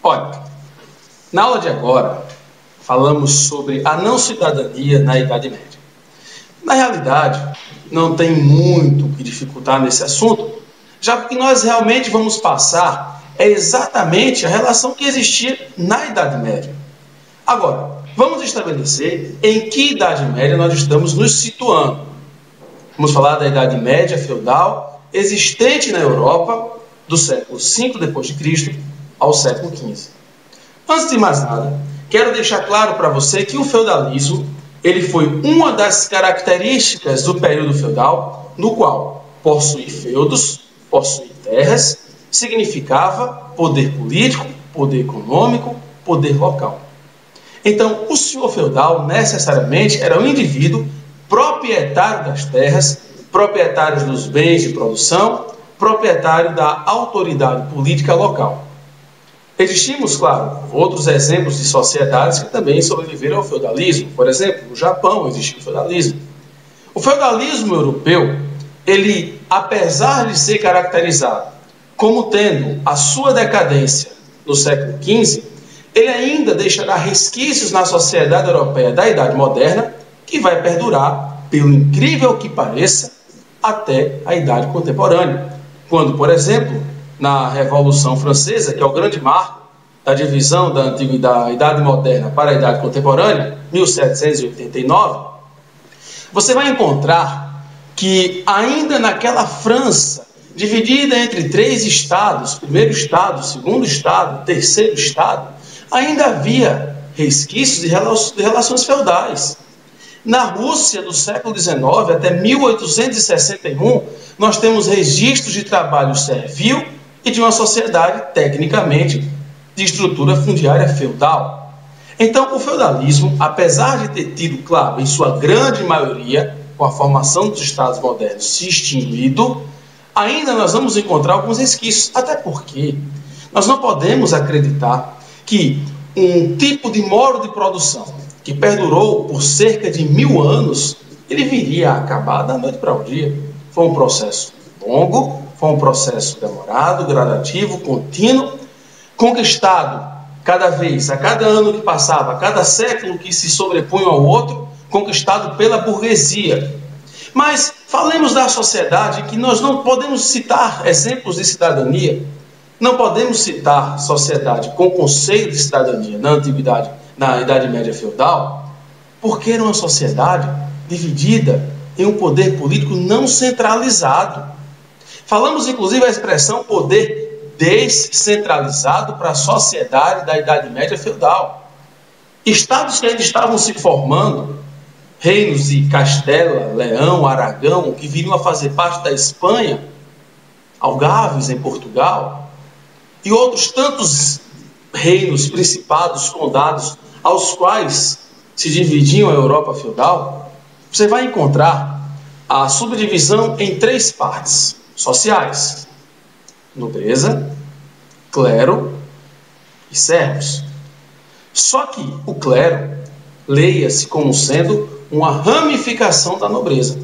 Olha, na aula de agora, falamos sobre a não cidadania na Idade Média. Na realidade, não tem muito o que dificultar nesse assunto, já que nós realmente vamos passar exatamente a relação que existia na Idade Média. Agora, vamos estabelecer em que Idade Média nós estamos nos situando. Vamos falar da Idade Média feudal existente na Europa do século V d.C. ao século XV. Antes de mais nada, quero deixar claro para você que o feudalismo ele foi uma das características do período feudal, no qual possuir feudos, possuir terras, significava poder político, poder econômico, poder local. Então, o senhor feudal necessariamente era um indivíduo proprietário das terras, proprietário dos bens de produção, proprietário da autoridade política local. Existimos, claro, outros exemplos de sociedades que também sobreviveram ao feudalismo. Por exemplo, no Japão existiu o feudalismo. O feudalismo europeu, ele, apesar de ser caracterizado como tendo a sua decadência no século XV, ele ainda deixará resquícios na sociedade europeia da Idade Moderna, que vai perdurar, pelo incrível que pareça, até a Idade Contemporânea. Quando, por exemplo, na Revolução Francesa, que é o grande marco da divisão da Idade Moderna para a Idade Contemporânea, 1789, você vai encontrar que ainda naquela França, dividida entre 3 estados, primeiro estado, segundo estado, terceiro estado, ainda havia resquícios de relações feudais. Na Rússia do século XIX até 1861, nós temos registros de trabalho servil e de uma sociedade, tecnicamente, de estrutura fundiária feudal. Então, o feudalismo, apesar de ter tido, claro, em sua grande maioria, com a formação dos estados modernos, se extinguido, ainda nós vamos encontrar alguns resquícios, até porque nós não podemos acreditar que um tipo de modo de produção que perdurou por cerca de 1000 anos, ele viria a acabar da noite para o dia. Foi um processo longo, foi um processo demorado, gradativo, contínuo, conquistado cada vez, a cada ano que passava, a cada século que se sobrepunha ao outro, conquistado pela burguesia. Mas falemos da sociedade que nós não podemos citar exemplos de cidadania, não podemos citar sociedade com conceito de cidadania na antiguidade, na Idade Média feudal, porque era uma sociedade dividida em um poder político não centralizado. Falamos, inclusive, a expressão poder descentralizado para a sociedade da Idade Média feudal. Estados que ainda estavam se formando, reinos de Castela, Leão, Aragão, que viriam a fazer parte da Espanha, Algarves em Portugal, e outros tantos reinos, principados, condados, aos quais se dividiam a Europa feudal, você vai encontrar a subdivisão em 3 partes sociais: nobreza, clero e servos. Só que o clero leia-se como sendo uma ramificação da nobreza.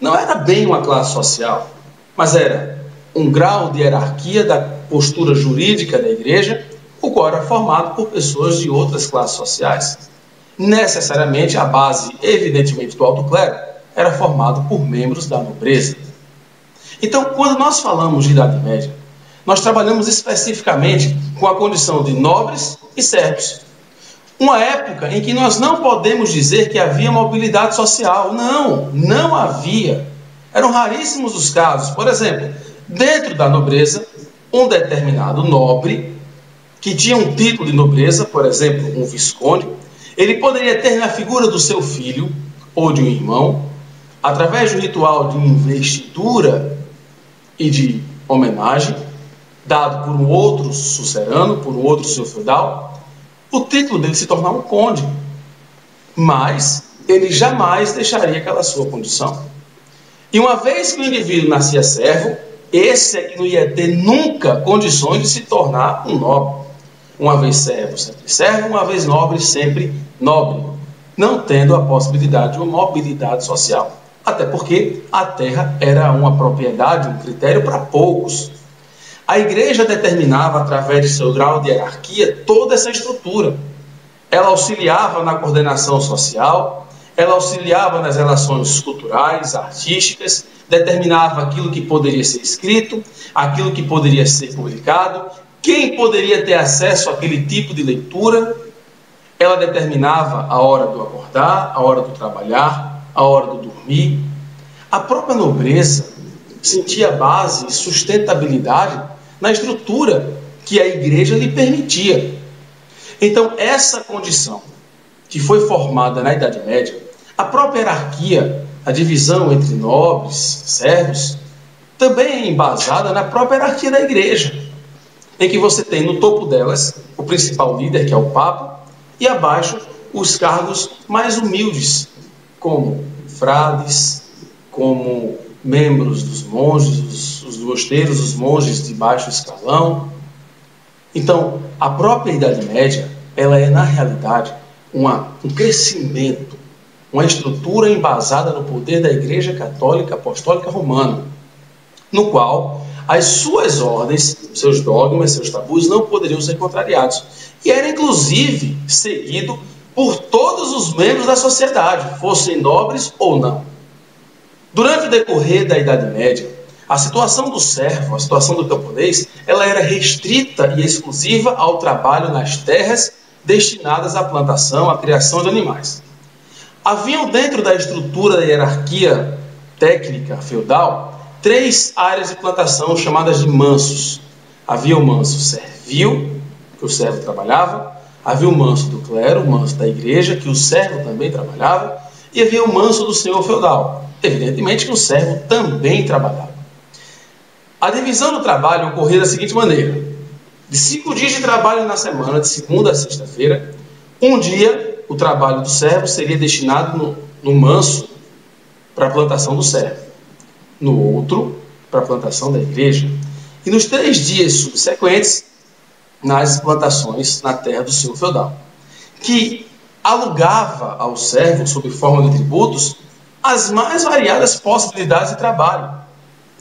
Não era bem uma classe social, mas era um grau de hierarquia da postura jurídica da igreja, o qual era formado por pessoas de outras classes sociais. Necessariamente, a base, evidentemente, do alto clero era formado por membros da nobreza. Então, quando nós falamos de Idade Média, nós trabalhamos especificamente com a condição de nobres e servos. Uma época em que nós não podemos dizer que havia mobilidade social. Não, não havia. Eram raríssimos os casos. Por exemplo, dentro da nobreza, um determinado nobre que tinha um título de nobreza, por exemplo, um visconde, ele poderia ter na figura do seu filho ou de um irmão, através do ritual de investidura e de homenagem, dado por um outro sucerano, por um outro senhor feudal, o título dele se tornar um conde. Mas ele jamais deixaria aquela sua condição. E uma vez que o indivíduo nascia servo, esse é que não ia ter nunca condições de se tornar um nobre. Uma vez servo, sempre servo, uma vez nobre, sempre nobre, não tendo a possibilidade de uma mobilidade social. Até porque a terra era uma propriedade, um critério para poucos. A igreja determinava, através de seu grau de hierarquia, toda essa estrutura. Ela auxiliava na coordenação social, ela auxiliava nas relações culturais, artísticas, determinava aquilo que poderia ser escrito, aquilo que poderia ser publicado, quem poderia ter acesso àquele tipo de leitura. Ela determinava a hora do acordar, a hora do trabalhar, a hora do dormir. A própria nobreza sentia base e sustentabilidade na estrutura que a igreja lhe permitia. Então, essa condição que foi formada na Idade Média, a própria hierarquia, a divisão entre nobres e servos, também é embasada na própria hierarquia da igreja, em que você tem no topo delas o principal líder, que é o Papa, e abaixo os cargos mais humildes, como frades, como membros dos monges, os mosteiros, os monges de baixo escalão. Então, a própria Idade Média, ela é, na realidade, um crescimento, uma estrutura embasada no poder da Igreja Católica Apostólica Romana, no qual as suas ordens, seus dogmas, seus tabus não poderiam ser contrariados. E era, inclusive, seguido por todos os membros da sociedade, fossem nobres ou não. Durante o decorrer da Idade Média, a situação do servo, a situação do camponês, ela era restrita e exclusiva ao trabalho nas terras destinadas à plantação, à criação de animais. Haviam dentro da estrutura da hierarquia técnica feudal 3 áreas de plantação chamadas de mansos. Havia o manso servil, que o servo trabalhava, havia o manso do clero, o manso da igreja, que o servo também trabalhava, e havia o manso do senhor feudal. Evidentemente que o servo também trabalhava. A divisão do trabalho ocorria da seguinte maneira: de 5 dias de trabalho na semana, de segunda a sexta-feira, um dia o trabalho do servo seria destinado no manso para a plantação do servo, no outro para a plantação da igreja, e nos 3 dias subsequentes nas plantações na terra do senhor feudal, que alugava ao servo, sob forma de tributos, as mais variadas possibilidades de trabalho.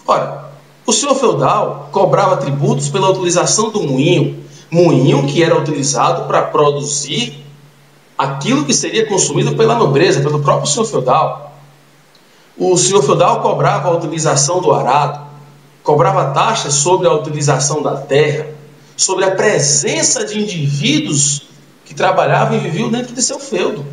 Ora, o senhor feudal cobrava tributos pela utilização do moinho que era utilizado para produzir aquilo que seria consumido pela nobreza, pelo próprio senhor feudal. O senhor feudal cobrava a utilização do arado, cobrava taxas sobre a utilização da terra, sobre a presença de indivíduos que trabalhavam e viviam dentro de seu feudo.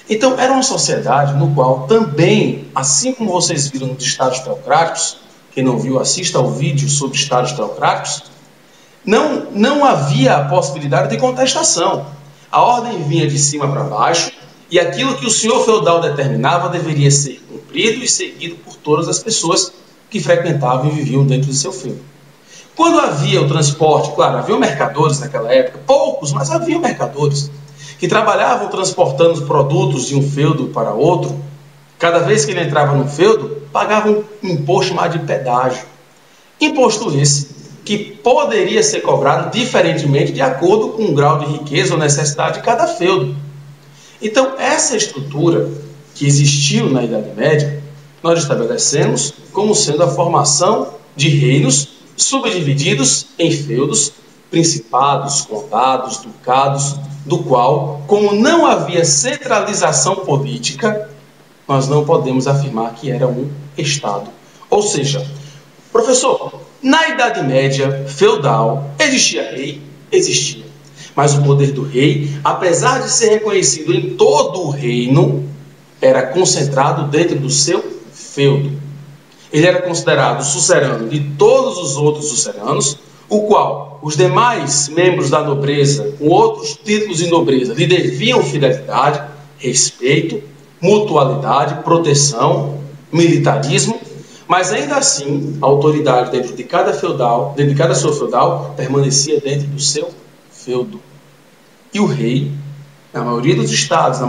Então, era uma sociedade no qual também, assim como vocês viram nos estados teocráticos, quem não viu, assista ao vídeo sobre estados teocráticos, não havia a possibilidade de contestação. A ordem vinha de cima para baixo e aquilo que o senhor feudal determinava deveria ser cumprido e seguido por todas as pessoas que frequentavam e viviam dentro de seu feudo. Quando havia o transporte, claro, havia mercadores naquela época, poucos, mas havia mercadores, que trabalhavam transportando os produtos de um feudo para outro. Cada vez que ele entrava no feudo, pagava um imposto chamado de pedágio. Imposto esse que poderia ser cobrado diferentemente de acordo com o grau de riqueza ou necessidade de cada feudo. Então, essa estrutura que existiu na Idade Média, nós estabelecemos como sendo a formação de reinos subdivididos em feudos, principados, condados, ducados, do qual, como não havia centralização política, nós não podemos afirmar que era um Estado. Ou seja, professor, na Idade Média feudal, existia rei? Existia. Mas o poder do rei, apesar de ser reconhecido em todo o reino, era concentrado dentro do seu feudo. Ele era considerado sucerano de todos os outros suceranos, o qual os demais membros da nobreza, com outros títulos de nobreza, lhe deviam fidelidade, respeito, mutualidade, proteção, militarismo, mas ainda assim a autoridade dentro de cada feudal, dentro de cada senhor feudal, permanecia dentro do seu feudo. E o rei, na maioria dos estados,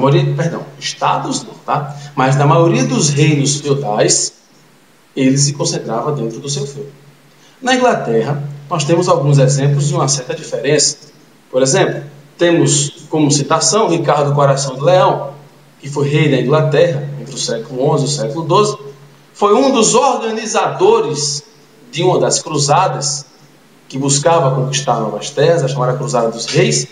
estados não, tá? Mas na maioria dos reinos feudais, ele se concentrava dentro do seu feudo. Na Inglaterra, nós temos alguns exemplos de uma certa diferença. Por exemplo, temos como citação Ricardo Coração de Leão, que foi rei da Inglaterra entre o século XI e o século XII, foi um dos organizadores de uma das cruzadas que buscava conquistar novas terras, a chamada Cruzada dos Reis,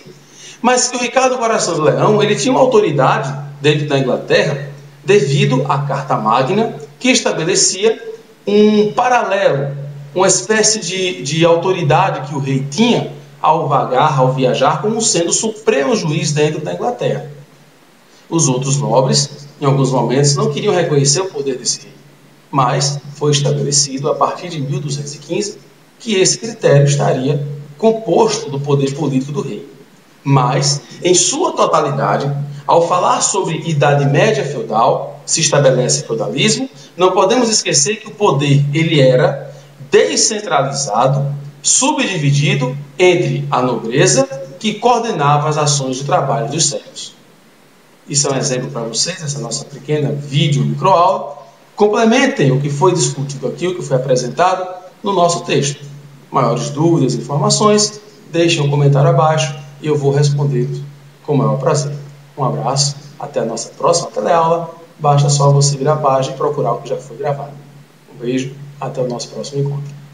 mas que o Ricardo Coração do Leão ele tinha uma autoridade dentro da Inglaterra devido à Carta Magna, que estabelecia um paralelo, uma espécie de autoridade que o rei tinha ao vagar, ao viajar, como sendo o supremo juiz dentro da Inglaterra. Os outros nobres, em alguns momentos, não queriam reconhecer o poder desse rei, mas foi estabelecido, a partir de 1215, que esse critério estaria composto do poder político do rei. Mas, em sua totalidade, ao falar sobre Idade Média feudal, se estabelece feudalismo, não podemos esquecer que o poder ele era descentralizado, subdividido entre a nobreza, que coordenava as ações de trabalho dos servos. Isso é um exemplo para vocês, essa nossa pequena vídeo microaula. Complementem o que foi discutido aqui, o que foi apresentado no nosso texto. Maiores dúvidas, informações, deixem um comentário abaixo e eu vou responder com o maior prazer. Um abraço, até a nossa próxima teleaula. Basta só você vir à página e procurar o que já foi gravado. Um beijo, até o nosso próximo encontro.